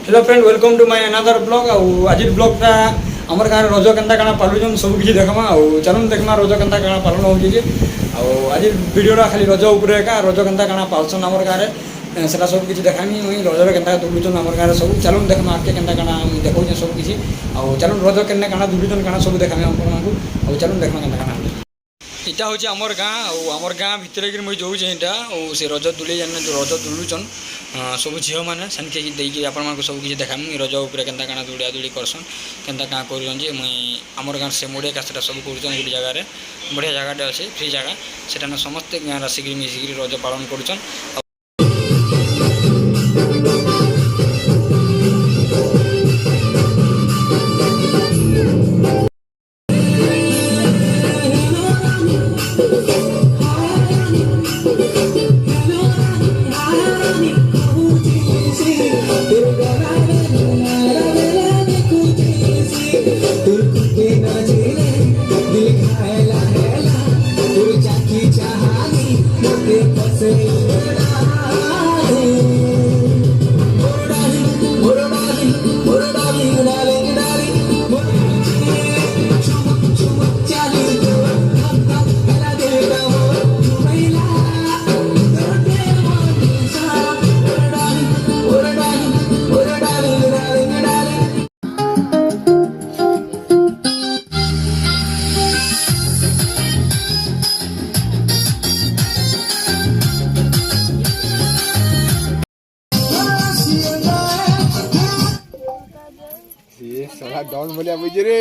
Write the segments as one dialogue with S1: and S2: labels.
S1: hello friend welcome to my another blog आज ब्लॉगटा आमर गाँव रज के पालुन सब किसी देखमा चलन देखमा रज के पालन हो आज वीडियोटा खाली रज उपरे एका रज के पालसन आमर गाँव से सब किसी देखामी मुई रजर के दुलुचन आमर गाँव सब चलन देखमा आगे के देखा सब किसी चलन रज के दुलुचन क्या सब देखामी आपको चलन देखमा के इटा हूँ आमर गाँ भितर मुझे जाऊँ यहाँ से रज दुले जान रज दुलुचन सब झील मैंने सेनके देखिए आपण सब किसी देखा रज उपर के दुड़ा दुड़ी करसन के कर मुई आमर गाँव से मुड़े का सब कर जगह बढ़िया जगह अच्छे फ्री जगह से समस्ते गाँव आसिक मिसिक रज पालन कर
S2: साला डॉन बोलिया बुझे रे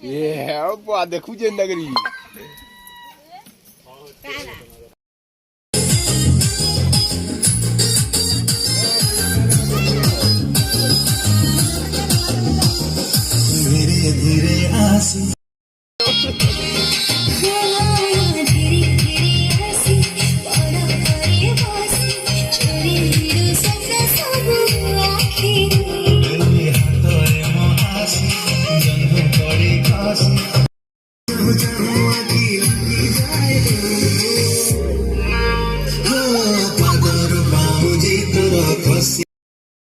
S2: ये है अब देखू जे नगरी धीरे धीरे आसी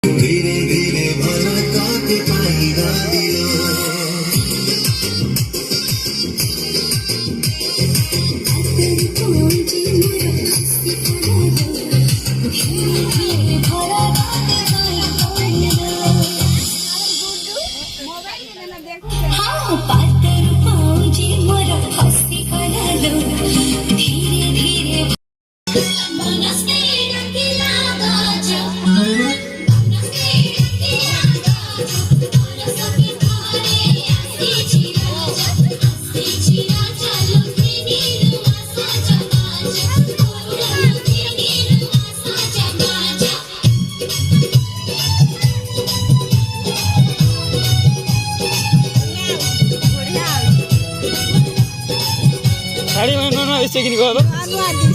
S2: धीरे धीरे भला काटे पाएगा
S1: साड़ी में नोना ऐसे कि निकालो